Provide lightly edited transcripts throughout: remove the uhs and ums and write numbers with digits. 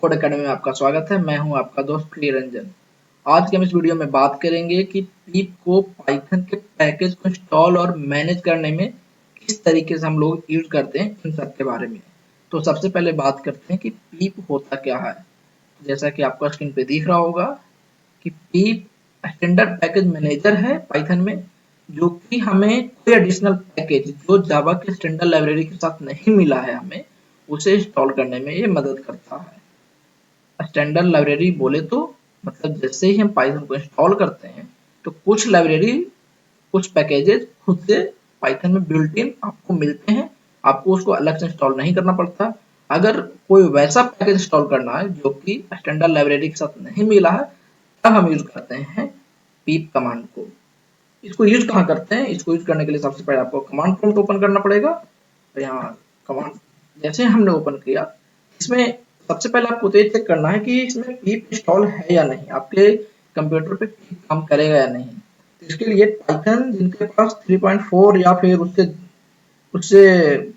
Code academy में आपका स्वागत है। मैं हूं आपका दोस्त प्रिय रंजन। आज के हम इस वीडियो में बात करेंगे कि पीप को पाइथन के पैकेज को इंस्टॉल और मैनेज करने में किस तरीके से हम लोग यूज करते हैं, इन सब के बारे में। तो सबसे पहले बात करते हैं कि पीप होता क्या है। जैसा कि आपका स्क्रीन पे दिख रहा होगा कि पीप स्टैंडर्ड पैकेज मैनेजर है पाइथन में, जो कि हमें कोई एडिशनल पैकेज जो जावा के स्टैंडर्ड लाइब्रेरी के साथ नहीं मिला है हमें उसे इंस्टॉल करने में ये मदद करता है। स्टैंडर्ड लाइब्रेरी बोले तो मतलब जैसे ही हम पाइथन को इंस्टॉल करते हैं तो कुछ लाइब्रेरी, कुछ पैकेजेस खुद से पाइथन में बिल्ट इन आपको मिलते हैं। आपको उसको अलग से इंस्टॉल नहीं करना पड़ता। अगर कोई वैसा पैकेज इंस्टॉल करना है जो कि स्टैंडर्ड लाइब्रेरी के साथ नहीं मिला है, तब हम यूज करते हैं पीप कमांड को। इसको यूज कहाँ करते हैं? इसको यूज करने के लिए सबसे पहले आपको कमांड प्रॉम्प्ट ओपन करना पड़ेगा। तो यहाँ कमांड जैसे हमने ओपन किया, इसमें सबसे पहले आपको तो ये चेक करना है कि इसमें पीप इंस्टॉल है या नहीं, आपके कंप्यूटर पे पीप काम करेगा या नहीं। तो इसके लिए पाइथन जिनके पास 3.4 या फिर उससे उससे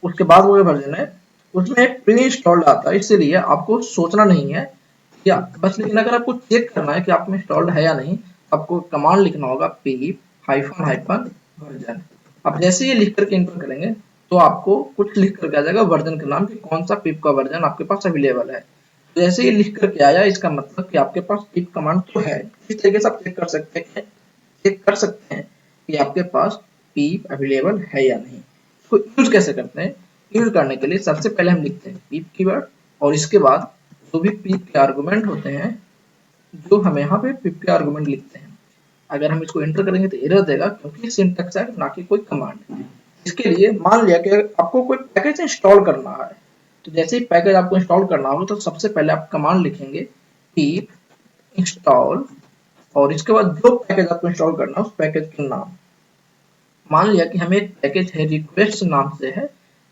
उसके बाद वो वर्जन है, उसमें प्री इंस्टॉल्ड आता है। इसीलिए आपको सोचना नहीं है या बस, लेकिन अगर आपको चेक करना है कि आप में इंस्टॉल्ड है या नहीं, आपको कमांड लिखना होगा pip हाइफन हाइफन वर्जन। आप जैसे ही लिख करके इंटर करेंगे तो आपको कुछ लिख करके आ जाएगा वर्जन के नाम, कि कौन सा पिप का वर्जन आपके पास अवेलेबल है। तो जैसे ही लिख करके आया, इसका मतलब कि आपके पास पिप कमांड तो है। इस तरीके से आप चेक कर सकते हैं कि आपके पास पीप अवेलेबल है या नहीं। इसको यूज कैसे करते हैं? यूज करने के लिए सबसे पहले हम लिखते हैं पीप कीवर्ड, और इसके बाद जो भी पीप के आर्गुमेंट होते हैं, जो हम यहाँ पे पीप के आर्गुमेंट लिखते हैं। अगर हम इसको एंटर करेंगे तो एरर देगा, क्योंकि सिंटैक्स है ना कि कोई कमांड है। इसके लिए मान लिया कि आपको कोई पैकेज इंस्टॉल करना है, तो जैसे ही पैकेज आपको इंस्टॉल करना हो तो सबसे पहले आप कमांड लिखेंगे pip इंस्टॉल, और इसके बाद जो पैकेज आपको इंस्टॉल करना है उस पैकेज का नाम। मान लिया कि हमें एक पैकेज है रिक्वेस्ट नाम से है,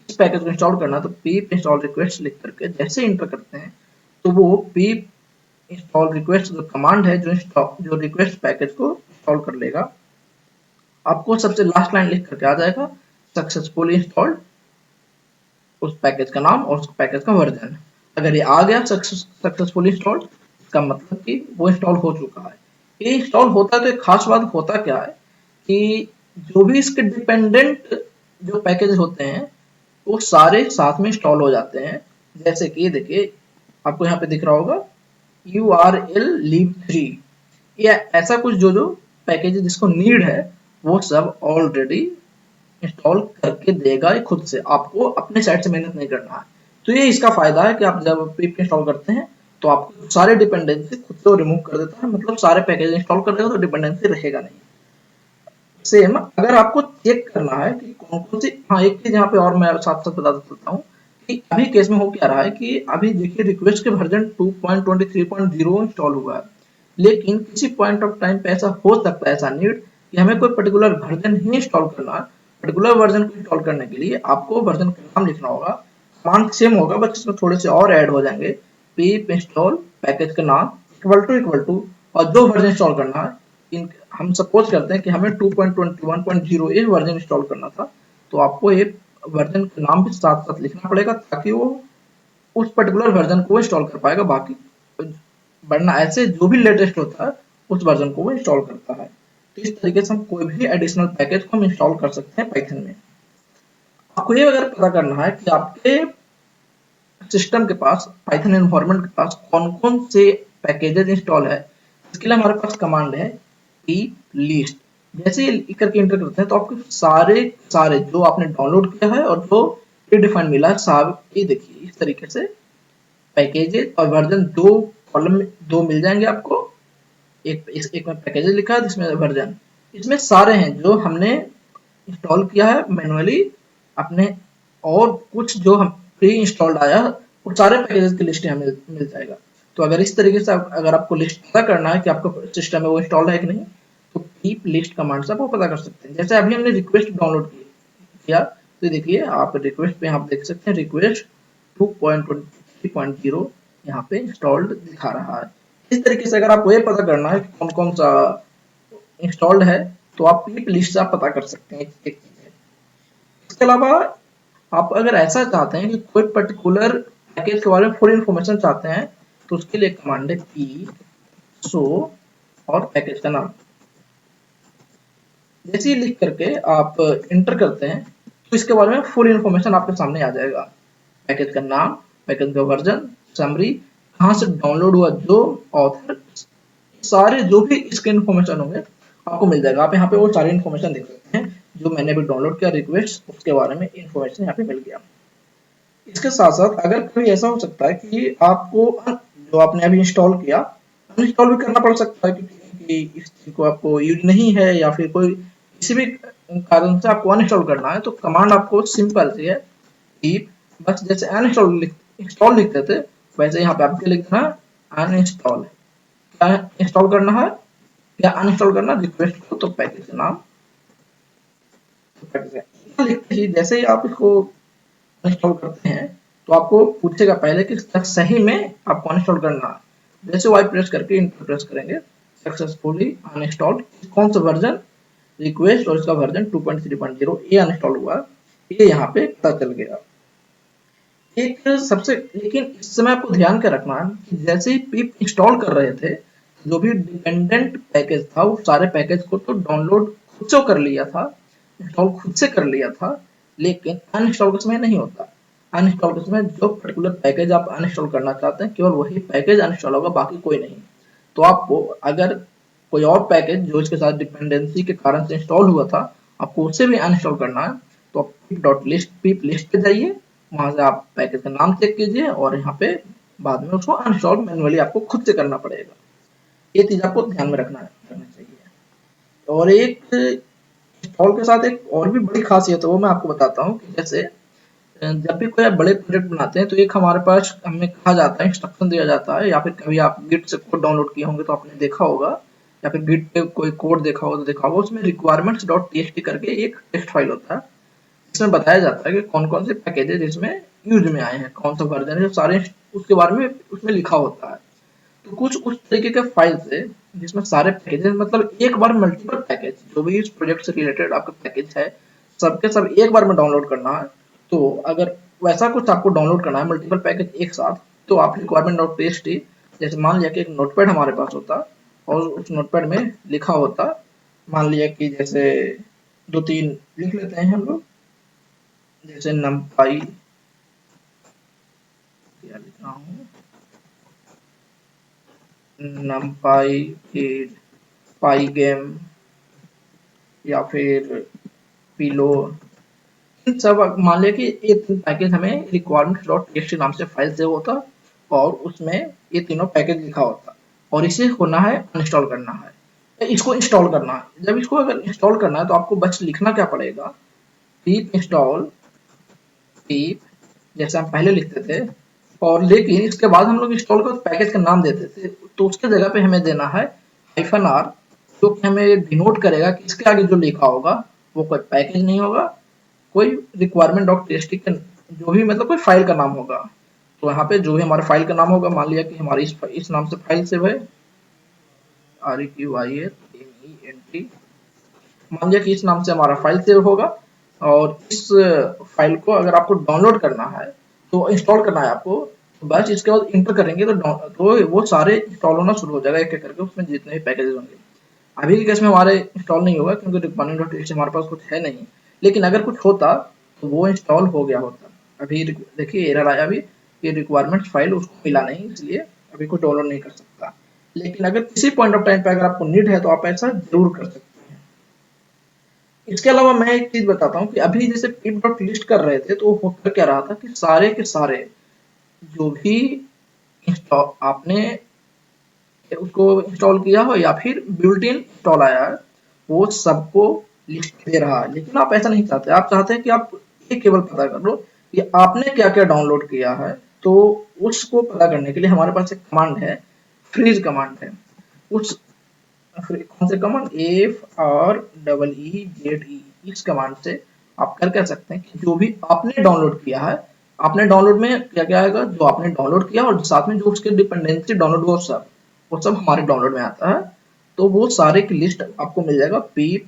इस पैकेज को इंस्टॉल करना है, तो pip इंस्टॉल रिक्वेस्ट लिख करके जैसे इंटर करते हैं तो वो pip इंस्टॉल रिक्वेस्ट जो कमांड है जो रिक्वेस्ट पैकेज को इंस्टॉल कर लेगा। आपको सबसे लास्ट लाइन लिख करके आ जाएगा सक्सेसफुली इंस्टॉल्ड, उस पैकेज का नाम और उस पैकेज का वर्जन। अगर ये आ गया सक्सेसफुली इंस्टॉल्ड, इसका मतलब कि वो इंस्टॉल हो चुका है। ये इंस्टॉल होता है तो एक खास बात होता क्या है कि जो भी इसके डिपेंडेंट जो पैकेज होते हैं वो सारे साथ में इंस्टॉल हो जाते हैं। जैसे कि देखिए, आपको यहाँ पे दिख रहा होगा url lib3, या ऐसा कुछ जो जो पैकेज जिसको नीड है वो सब ऑलरेडी इंस्टॉल करके देगा ये खुद से। आपको अपने साइड से मेहनत नहीं करना है। तो ये इसका फायदा है कि आप जब pip इंस्टॉल करते हैं तो आपको सारे डिपेंडेंसी खुद से रिमूव कर देता है, मतलब सारे पैकेज इंस्टॉल कर देगा तो डिपेंडेंसी रहेगा नहीं। सेम अगर आपको चेक करना है कि कौन कौन सी, हाँ एक चीज यहाँ पे और मैं साथ साथ बता देता हूँ कि अभी केस में हो क्या रहा है कि अभी देखिए रिक्वेस्ट के वर्जन 2.23.0 इंस्टॉल हुआ है, लेकिन किसी पॉइंट ऑफ टाइम पे ऐसा हो सकता है, ऐसा नीड कि हमें कोई पर्टिकुलर वर्जन ही इंस्टॉल करना है। पर्टिकुलर वर्जन को इंस्टॉल करने के लिए आपको वर्जन का नाम लिखना होगा। कमांड सेम होगा, बस इसमें थोड़े से और ऐड हो जाएंगे। pip इंस्टॉल पैकेज का नाम इक्वल टू और जो वर्जन इंस्टॉल करना है। हम सपोज करते हैं कि हमें 2.21.0 ये वर्जन इंस्टॉल करना था, तो आपको ये वर्जन का नाम भी साथ साथ लिखना पड़ेगा ताकि वो उस पर्टिकुलर वर्जन को इंस्टॉल कर पाएगा। बाकी वरना ऐसे जो भी लेटेस्ट होता है उस वर्जन को वो इंस्टॉल करता है। तो इस तरीके से हम कोई भी एडिशनल पैकेज को हम इंस्टॉल कर सकते हैं पाइथन में। आपको ये अगर पता करना है कि आपके सिस्टम के पास, पाइथन एनवायरनमेंट के पास कौन कौन से पैकेजेस इंस्टॉल है, इसके लिए हमारे पास कमांड है pip लिस्ट। जैसे ही करके इंटर करते हैं तो आपके सारे सारे जो आपने डाउनलोड किया है और जो प्रीडिफाइंड मिला है सब, ये देखिए इस तरीके से पैकेजेस और वर्जन दो कॉलम में दो मिल जाएंगे आपको। एक में पैकेजेस लिखा है जिसमें वर्जन, इसमें सारे हैं जो हमने इंस्टॉल किया है मैनुअली अपने, और कुछ जो हम प्री इंस्टॉल्ड आया वो सारे पैकेजेस की लिस्ट हमें मिल जाएगा। तो अगर इस तरीके से अगर आपको लिस्ट पता करना है कि आपका सिस्टम में वो इंस्टॉल्ड है कि नहीं, तो pip लिस्ट कमांड से आप वो पता कर सकते हैं। जैसे अभी हमने रिक्वेस्ट डाउनलोड किया, तो देखिए आप रिक्वेस्ट पे आप देख सकते हैं रिक्वेस्ट 2.23.0 यहाँ पे इंस्टॉल्ड दिखा रहा है। इस तरीके से अगर आपको ये पता करना है कि कौन कौन सा इंस्टॉल्ड है, तो आप pip लिस्ट से आप पता कर सकते हैं। इसके अलावा आप अगर ऐसा चाहते हैं कि कोई पर्टिकुलर पैकेज के बारे में फुल इन्फॉर्मेशन चाहते हैं, तो उसके लिए कमांड है pip शो और पैकेज का नाम। जैसे ही लिख करके आप इंटर करते हैं तो इसके बारे में फुल इन्फॉर्मेशन आपके सामने आ जाएगा। पैकेज का नाम, पैकेज का वर्जन, समरी, कहाँ से डाउनलोड हुआ, जो ऑथर, सारे जो भी इसके इन्फॉर्मेशन होंगे आपको मिल जाएगा। आप यहाँ पे वो सारी इन्फॉर्मेशन देख सकते हैं जो मैंने अभी डाउनलोड किया, रिक्वेस्ट, उसके बारे में इन्फॉर्मेशन यहाँ पे मिल गया। इसके साथ साथ अगर कभी ऐसा हो सकता है कि आपको जो आपने अभी इंस्टॉल किया अनइंस्टॉल भी करना पड़ सकता है, क्योंकि इस चीज को आपको यूज नहीं है या फिर कोई किसी भी कारण से आपको अनइंस्टॉल करना है, तो कमांड आपको सिंपल सी है pip, बस जैसे अनइंस्टॉल इंस्टॉल लिखते थे वैसे यहाँ पे आपको लिख देना अनइंस्टॉल। क्या इंस्टॉल करना है, क्या अनइंस्टॉल करना, रिक्वेस्ट को तो पैकेज का नाम, तो लिखते ही जैसे ही आप इसको अनइंस्टॉल करते हैं तो आपको पूछेगा पहले कि सही में आपको अनइंस्टॉल करना है। जैसे वाई प्रेस करके इंटर प्रेस करेंगे, सक्सेसफुली अनइंस्टॉल्ड, कौन सा वर्जन, रिक्वेस्ट और इसका वर्जन 2.3.0 ये अनइंस्टॉल हुआ, ये यहाँ पे पता चल गया। एक सबसे, लेकिन इस समय आपको ध्यान क्या रखना है कि जैसे ही पिप इंस्टॉल कर रहे थे जो भी डिपेंडेंट पैकेज था वो सारे पैकेज को तो डाउनलोड खुद से कर लिया था, इंस्टॉल खुद से कर लिया था, लेकिन अनइंस्टॉल के समय नहीं होता। अनइंस्टॉल के समय जो पर्टिकुलर पैकेज आप अनइंस्टॉल करना चाहते हैं केवल वही पैकेज अनइंस्टॉल होगा, बाकी कोई नहीं। तो आपको अगर कोई और पैकेज जो इसके साथ डिपेंडेंसी के कारण से इंस्टॉल हुआ था आपको उसे भी अनइंस्टॉल करना है, तो आप pip लिस्ट पे जाइए, वहां से आप पैकेज का नाम चेक कीजिए और यहाँ पे बाद में उसको अनइंस्टॉल मैन्युअली आपको खुद से करना पड़ेगा। ये चीज आपको ध्यान में रखना चाहिए। और एक इंस्टॉल के साथ एक और भी बड़ी खासियत है वो मैं आपको बताता हूँ कि जैसे जब भी कोई आप बड़े प्रोजेक्ट बनाते हैं तो एक हमारे पास हमें कहा जाता है, इंस्ट्रक्शन दिया जाता है, या फिर कभी आप गिट से कोड डाउनलोड किए होंगे तो आपने देखा होगा, या फिर गिट पे कोई कोड देखा होगा तो देखा होगा, उसमें requirements.txt करके एक टेक्स्ट फाइल होता है इसमें बताया जाता है कि कौन कौन से पैकेजेस इसमें यूज में आए हैं, कौन सा वर्जन है, सारे उसके बारे में उसमें लिखा होता है। तो कुछ उस तरीके के फाइल से जिसमें सारे पैकेजेस, मतलब एक बार मल्टीपल पैकेज जो भी इस प्रोजेक्ट से रिलेटेड आपका पैकेज है सबके सब एक बार में डाउनलोड करना है। तो अगर वैसा कुछ आपको डाउनलोड करना है मल्टीपल पैकेज एक साथ, तो आप requirement.txt, जैसे मान लिया कि एक नोटपैड हमारे पास होता और उस नोटपैड में लिखा होता, मान लिया कि जैसे 2-3 लिख लेते हैं हम लोग, जैसे numpy, क्या लिख रहा हूँ, numpy फिर pygame या फिर पिलो, सब मान लिया कि ये तीन पैकेज हमें requirements.txt नाम से फाइल सेव होता और उसमें ये तीनों पैकेज लिखा होता और इसे होना है अनइंस्टॉल करना है, इसको इंस्टॉल करना है। जब इसको अगर इंस्टॉल करना है तो आपको बस लिखना क्या पड़ेगा, pip install pip, जैसे हम पहले लिखते थे, और लेकिन इसके बाद हम लोग इंस्टॉल कर पैकेज का नाम देते थे, तो उसके जगह पे हमें देना है -r, जो कि हमें डिनोट करेगा कि इसके आगे जो लिखा होगा वो कोई पैकेज नहीं होगा, कोई requirement.txt का जो भी मतलब कोई फाइल का नाम होगा। तो यहाँ पे जो भी हमारे फाइल का नाम होगा, मान लिया कि हमारी इस नाम से फाइल सेव है REQISMENT, मान लिया कि इस नाम से हमारा फाइल सेव होगा और इस फाइल को अगर आपको डाउनलोड करना है तो इंस्टॉल करना है आपको, तो बस इसके बाद इंटर करेंगे तो वो सारे इंस्टॉल होना शुरू हो जाएगा एक एक करके, उसमें जितने भी पैकेजेस होंगे। अभी के केस में हमारे इंस्टॉल नहीं होगा क्योंकि requirement.txt हमारे पास कुछ है नहीं, लेकिन अगर कुछ होता तो वो इंस्टॉल हो गया होता। अभी देखिए एरर आया अभी कि रिक्वायरमेंट फाइल उसको मिला नहीं, इसलिए अभी कोई डाउनलोड नहीं कर सकता। लेकिन अगर किसी पॉइंट ऑफ टाइम पे अगर आपको नीड है तो आप ऐसा जरूर कर सकते हैं। इसके अलावा मैं एक चीज बताता हूँ कि अभी जैसे pip.list कर रहे थे तो वो कर क्या रहा था कि सारे के सारे जो भी इंस्टॉल आपने उसको इंस्टॉल किया हो या फिर बिल्ट इन इंस्टॉल आया है वो सबको लिस्ट दे रहा है, लेकिन आप ऐसा नहीं चाहते। आप चाहते हैं कि आप ये केवल पता कर लो कि आपने क्या क्या डाउनलोड किया है। तो उसको पता करने के लिए हमारे पास एक कमांड है, फ्रीज कमांड है। उस कौन से कमांड, FREEZE, इस कमांड से आप कर सकते हैं कि जो भी आपने डाउनलोड किया है, आपने डाउनलोड में क्या क्या आएगा, जो आपने डाउनलोड किया और साथ में जो उसके डिपेंडेंसी डाउनलोड हुआ वो सब हमारे डाउनलोड में आता है। तो वो सारे की लिस्ट आपको मिल जाएगा pip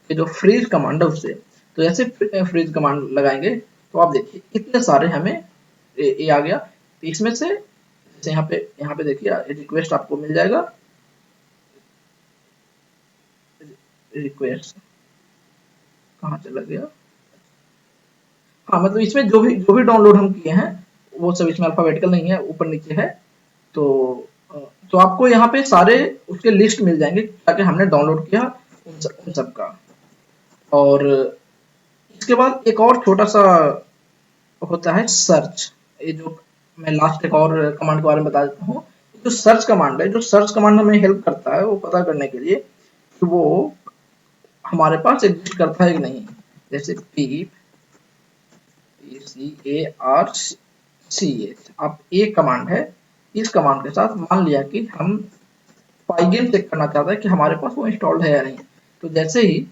के जो फ्रीज कमांड है उससे। तो जैसे फ्रीज कमांड लगाएंगे तो आप देखिए कितने सारे हमें ये आ गया। तो इसमें से जैसे यहाँ पे देखिए रिक्वेस्ट आपको मिल जाएगा, रिक्वेस्ट कहाँ चला गया, हाँ मतलब इसमें जो भी डाउनलोड हम किए हैं वो सब इसमें अल्फाबेटिकल नहीं है, ऊपर नीचे है। तो तो आपको यहाँ पे सारे उसके लिस्ट मिल जाएंगे ताकि हमने डाउनलोड किया उन सब का। और इसके बाद एक और छोटा सा होता है सर्च, ये जो मैं लास्ट एक और कमांड के बारे में बता देता हूँ। जो सर्च कमांड है, जो सर्च कमांड हमें हेल्प करता है वो पता करने के लिए कि वो हमारे पास एग्जिस्ट करता है कि नहीं। जैसे पीप CARCH अब एक कमांड है, इस कमांड के साथ मान लिया कि हम पाइगेम चेक करना चाहते हैं कि हमारे पास वो इंस्टॉल्ड है या नहीं। तो जैसे ही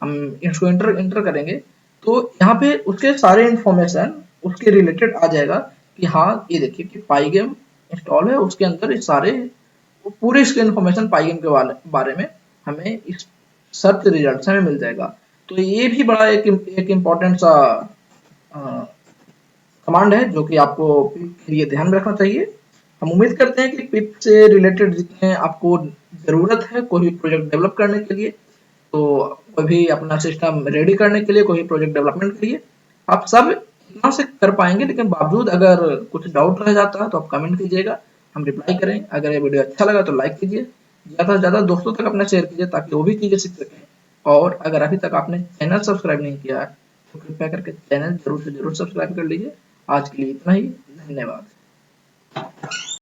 हम इसको इंटर करेंगे तो यहाँ पे उसके सारे इंफॉर्मेशन उसके रिलेटेड आ जाएगा कि हाँ ये देखिए कि पाइगेम इंस्टॉल है, उसके अंदर सारे पूरे इसके इंफॉर्मेशन पाइगेम के बारे में हमें इस सर्च रिजल्ट में मिल जाएगा। तो ये भी बड़ा एक इम्पोर्टेंट सा कमांड है जो कि आपको पिप के लिए ध्यान रखना चाहिए। हम उम्मीद करते हैं कि पिप से रिलेटेड जितने आपको जरूरत है कोई भी प्रोजेक्ट डेवलप करने के लिए, तो कोई भी अपना सिस्टम रेडी करने के लिए, कोई भी प्रोजेक्ट डेवलपमेंट के लिए आप सब इतना से कर पाएंगे। लेकिन बावजूद अगर कुछ डाउट रह जाता है तो आप कमेंट कीजिएगा, हम रिप्लाई करें। अगर ये वीडियो अच्छा लगा तो लाइक कीजिए, ज़्यादा से ज़्यादा दोस्तों तक अपना शेयर कीजिए ताकि वो भी चीज़ें सीख सकें। और अगर अभी तक आपने चैनल सब्सक्राइब नहीं किया है तो कृपया करके चैनल जरूर से जरूर सब्सक्राइब कर लीजिए। आज के लिए इतना ही, धन्यवाद।